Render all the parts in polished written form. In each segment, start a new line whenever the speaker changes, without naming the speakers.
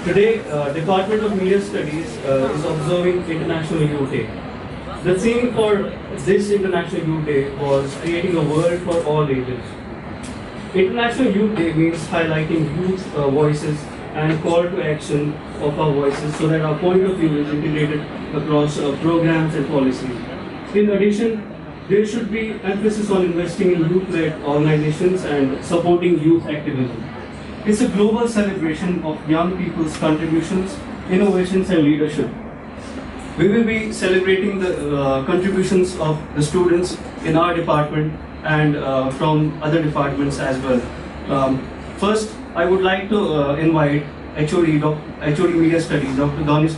Today, Department of Media Studies is observing International Youth Day. The theme for this International Youth Day was creating a world for all ages. International Youth Day means highlighting youth voices and call to action of our voices so that our point of view is integrated across programs and policies. In addition, there should be emphasis on investing in youth-led organizations and supporting youth activism. It's a global celebration of young people's contributions, innovations and leadership. We will be celebrating the contributions of the students in our department and from other departments as well. First, I would like to invite HOD Media Studies, Dr. Organised,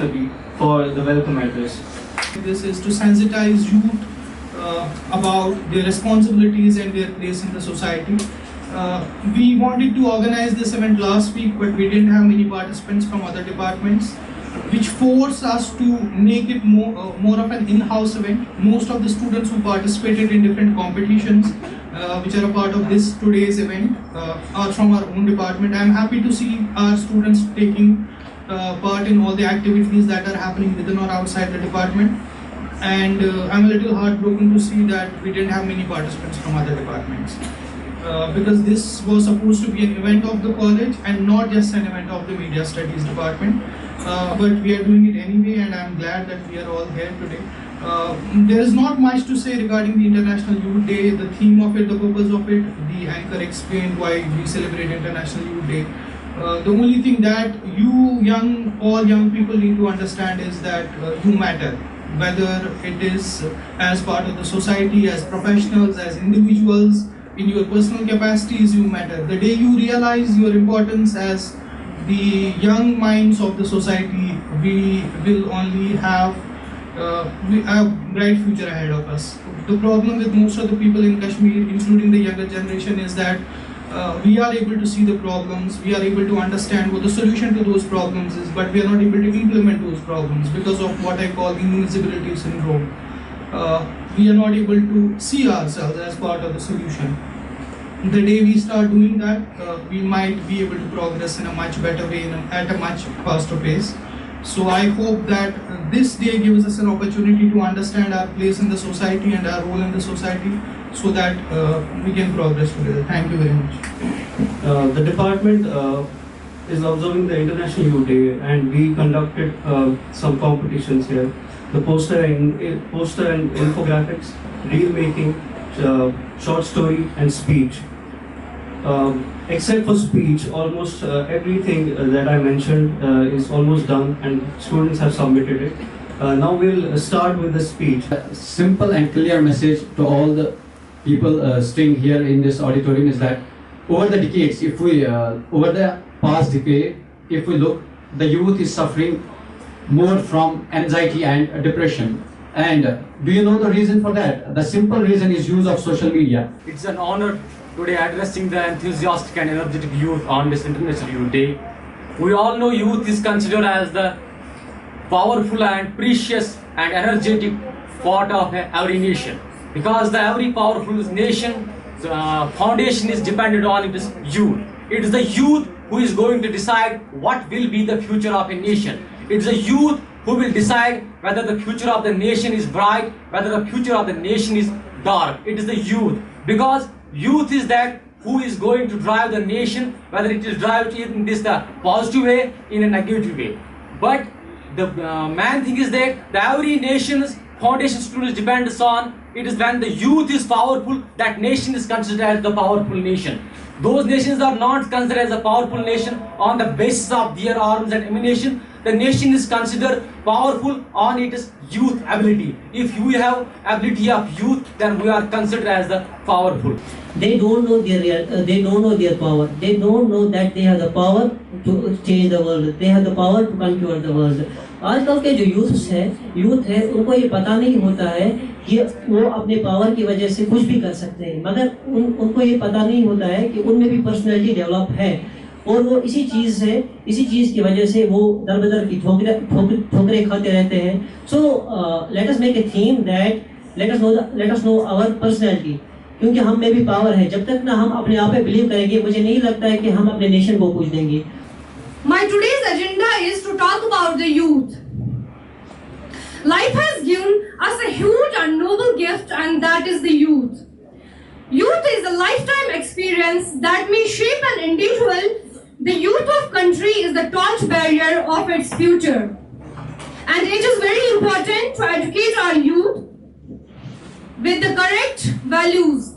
for the welcome address.
This is to sensitize youth about their responsibilities and their place in the society. We wanted to organize this event last week, but we didn't have many participants from other departments, which forced us to make it more of an in-house event. Most of the students who participated in different competitions, which are a part of this today's event, are from our own department. I'm happy to see our students taking part in all the activities that are happening within or outside the department. And I'm a little heartbroken to see that we didn't have many participants from other departments. Because this was supposed to be an event of the college and not just an event of the Media Studies department. But we are doing it anyway, and I'm glad that we are all here today. There is not much to say regarding the International Youth Day, the theme of it, the purpose of it. The anchor explained why we celebrate International Youth Day. The only thing that all young people need to understand is that you matter. Whether it is as part of the society, as professionals, as individuals, in your personal capacities, you matter. The day you realize your importance as the young minds of the society, we will only have a bright future ahead of us. The problem with most of the people in Kashmir, including the younger generation, is that we are able to see the problems, we are able to understand what the solution to those problems is, but we are not able to implement those problems because of what I call invisibility syndrome. We are not able to see ourselves as part of the solution. The day we start doing that, we might be able to progress in a much better way, at a much faster pace. So I hope that this day gives us an opportunity to understand our place in the society and our role in the society, so that we can progress together. Thank you very much.
The department is observing the International Youth Day, and we conducted some competitions here. The poster and infographics, reel making, short story and speech. Except for speech, almost everything that I mentioned is almost done, and students have submitted it. Now we'll start with the speech.
A simple and clear message to all the people staying here in this auditorium is that over the decades, over the past decade, if we look, the youth is suffering more from anxiety and depression. And do you know the reason for that? The simple reason is use of social media.
It's an honor today addressing the enthusiastic and energetic youth on this International Youth Day. We all know youth is considered as the powerful and precious and energetic part of every nation. Because every powerful nation, the foundation is dependent on its youth. It is the youth who is going to decide what will be the future of a nation. It's the youth who will decide whether the future of the nation is bright, whether the future of the nation is dark. It is the youth, because youth is that who is going to drive the nation, whether it is drive in this the positive way, in a negative way. But the main thing is that every nation's foundation students depends on, it is when the youth is powerful, that nation is considered as the powerful nation. Those nations are not considered as a powerful nation on the basis of their arms and ammunition. The nation is considered powerful on its youth ability. If you have ability of youth, then we are considered as the powerful.
They don't know their power. They don't know that they have the power to change the world. They have the power to conquer the world. आजकल के जो youth है उनको ये पता नहीं होता है कि वो अपने पावर की वजह से कुछ भी कर सकते हैं, मगर उनको ये पता नहीं होता है कि उनमें भी पर्सनैलिटी डेवलप है, और वो इसी चीज़ की वजह से वो दर बदर की ठोकरें खाते रहते हैं. So let us make a theme that let us know our personality, क्योंकि हम में भी पावर है. जब तक ना हम अपने आप पे बिलीव करेंगे, मुझे नहीं लगता है कि हम अपने नेशन को पूछ देंगे.
My today's agenda is to talk about the youth. Life has given us a huge and noble gift, and that is the youth. Youth is a lifetime experience that may shape an individual. The youth of country is the torch bearer of its future. And it is very important to educate our youth with the correct values.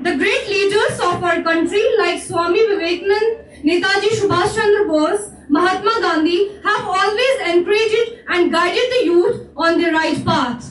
The great leaders of our country like Swami Vivekananda, Netaji Subhash Chandra Bose, Mahatma Gandhi have always encouraged and guided the youth on the right path.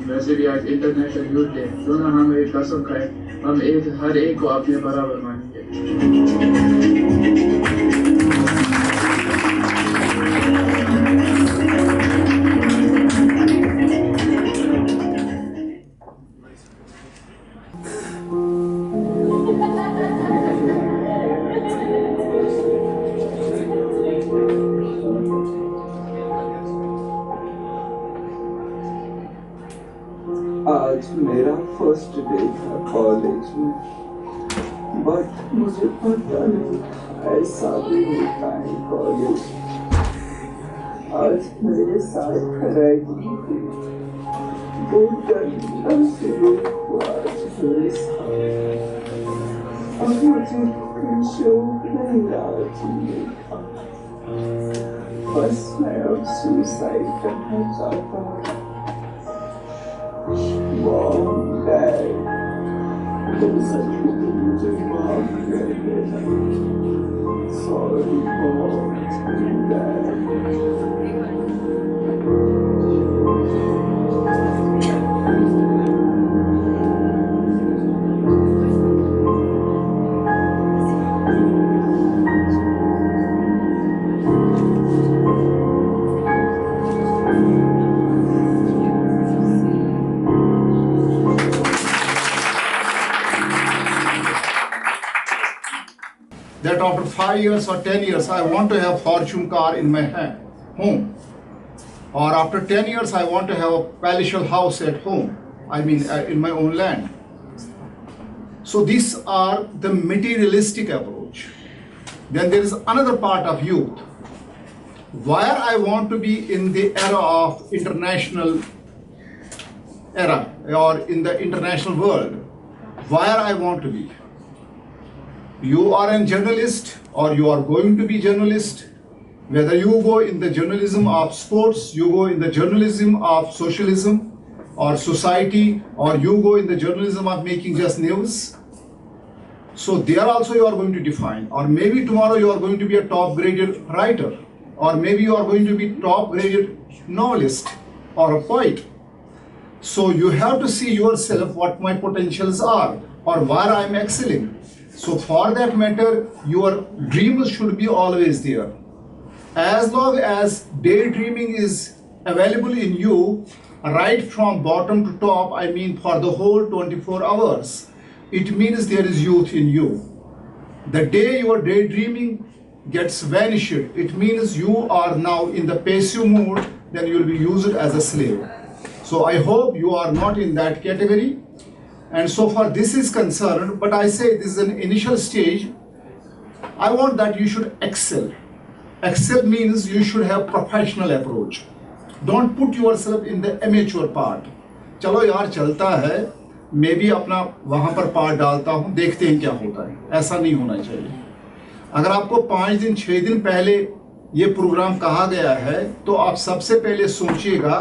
वैसे भी आज international youth day, क्यों ना हम एक कसम खाएं, हम हर एक को अपने बराबर मानेंगे।
आज मेरा फर्स्ट डे था कॉलेज में, बट मुझे पता नहीं ऐसा भी होता है कॉलेज। आज मेरे साथ रैगिंग थी, वो डरना शुरू हुआ मेरे साथ, और मुझे कुछ नहीं आज था, बस मैं अब सुसाइड करना चाहता हूँ। Mom, Dad, those are मुझे माफ कर देना। Sorry, Mom, Dad.
That after 5 years or 10 years, I want to have fortune car in my home. Or after 10 years, I want to have a palatial house at home. I mean, in my own land. So these are the materialistic approach. Then there is another part of youth, where I want to be in the era of international era, or in the international world, where I want to be. You are a journalist, or you are going to be journalist. Whether you go in the journalism of sports, you go in the journalism of socialism or society, or you go in the journalism of making just news. So there also you are going to define. Or maybe tomorrow you are going to be a top graded writer, or maybe you are going to be top graded novelist or a poet. So you have to see yourself what my potentials are, or where I am excelling. So for that matter, your dreams should be always there. As long as daydreaming is available in you, right from bottom to top, I mean for the whole 24 hours, it means there is youth in you. The day your daydreaming gets vanished, it means you are now in the passive mode, then you will be used as a slave. So I hope you are not in that category. And so far this is concerned, but I say this is an initial stage. I want that you should excel. Excel means you should have professional approach. Don't put yourself in the amateur part. चलो यार चलता है, मैं भी अपना वहाँ पर part डालता हूँ, देखते हैं क्या होता है। ऐसा नहीं होना चाहिए। अगर आपको 5 दिन 6 दिन पहले ये प्रोग्राम कहा गया है तो आप सबसे पहले सोचिएगा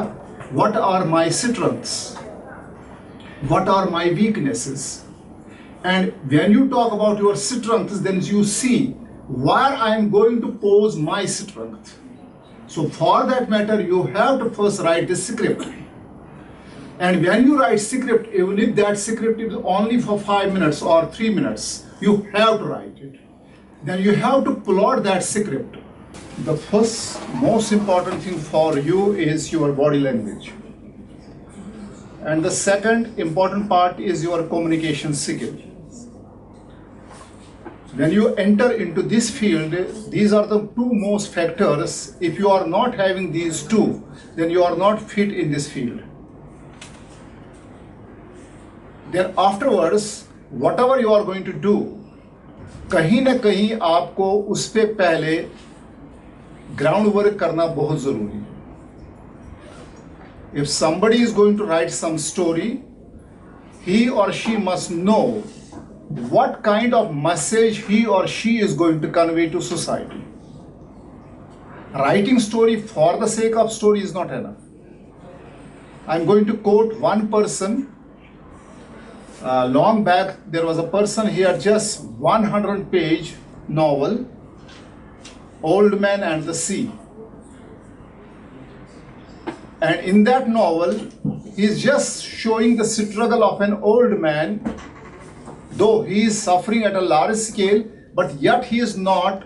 what are my strengths, what are my weaknesses, and when you talk about your strengths then you see where I am going to pose my strength. So for that matter you have to first write the script, and when you write script, even if that script is only for 5 minutes or 3 minutes, you have to write it. Then you have to plot that script. The first most important thing for you is your body language, and the second important part is your communication skill. When you enter into this field, these are the two most factors. If you are not having these two, then you are not fit in this field. Then afterwards, whatever you are going to do, कहीं ना कहीं आपको उस पे पहले ground work करना बहुत जरूरी है. If somebody is going to write some story, he or she must know what kind of message he or she is going to convey to society. Writing story for the sake of story is not enough. I'm going to quote one person. Long back there was a person, he had just 100-page novel, Old Man and the Sea. And in that novel, he is just showing the struggle of an old man. Though he is suffering at a large scale, but yet he is not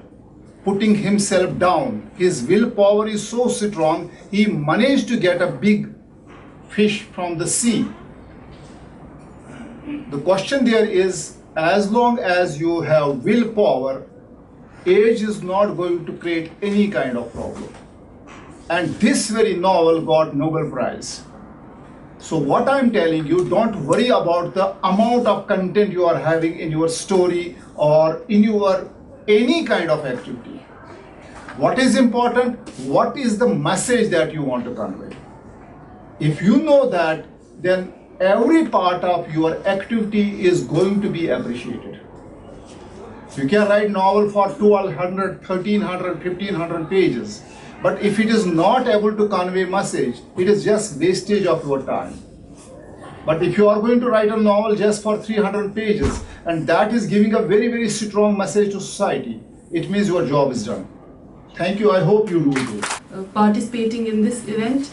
putting himself down. His willpower is so strong, he managed to get a big fish from the sea. The question there is, as long as you have willpower, age is not going to create any kind of problem. And this very novel got Nobel Prize. So what I'm telling you, don't worry about the amount of content you are having in your story or in your any kind of activity. What is important? What is the message that you want to convey? If you know that, then every part of your activity is going to be appreciated. You can write novel for 1200, 1300, 1500 pages. But if it is not able to convey message, it is just wastage of your time. But if you are going to write a novel just for 300 pages, and that is giving a very, very strong message to society, it means your job is done. Thank you. I hope you do it.
Participating in this event,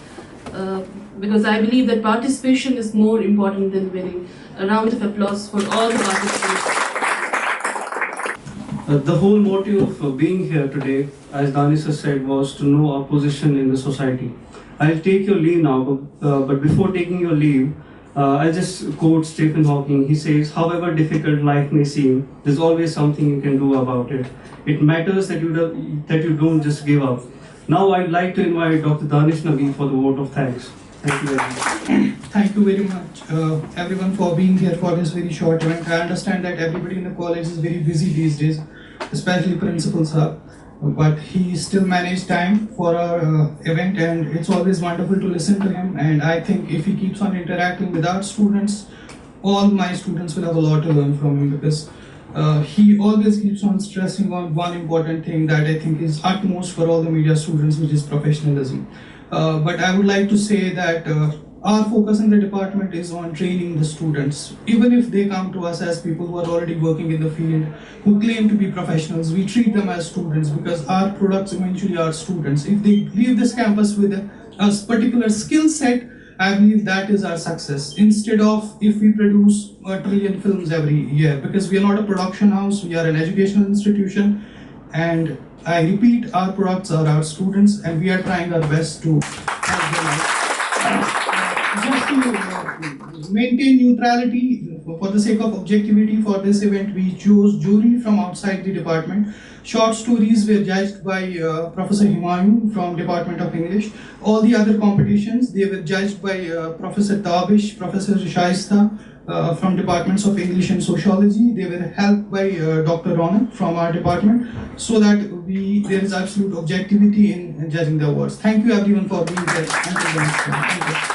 because I believe that participation is more important than winning. A round of applause for all the participants.
The whole motive of being here today, as Danis has said, was to know our position in the society. I'll take your leave now, but before taking your leave, I'll just quote Stephen Hawking. He says, however difficult life may seem, there's always something you can do about it. It matters that you don't just give up. Now I'd like to invite Dr. Danish Nabi for the vote of thanks. Thank you very much.
Thank you very much, everyone, for being here for this very short event. I understand that everybody in the college is very busy these days, especially principals are, but he still managed time for our event, and it's always wonderful to listen to him. And I think if he keeps on interacting with our students, all my students will have a lot to learn from him, because he always keeps on stressing on one important thing that I think is utmost for all the media students, which is professionalism. But I would like to say that our focus in the department is on training the students. Even if they come to us as people who are already working in the field, who claim to be professionals, we treat them as students, because our products eventually are students. If they leave this campus with a particular skill set, I believe that is our success. Instead of if we produce 1 trillion films every year, because we are not a production house, we are an educational institution, and I repeat, our products are our students, and we are trying our best to help them out. Just to maintain neutrality, for the sake of objectivity for this event, we chose jury from outside the department. Short stories were judged by Professor Himayun from Department of English. All the other competitions, they were judged by Professor Tabish, Professor Shaista from Departments of English and Sociology. They were helped by Dr. Ronak from our department, so that there is absolute objectivity in judging the awards. Thank you everyone for being there. Thank you very much. Thank you.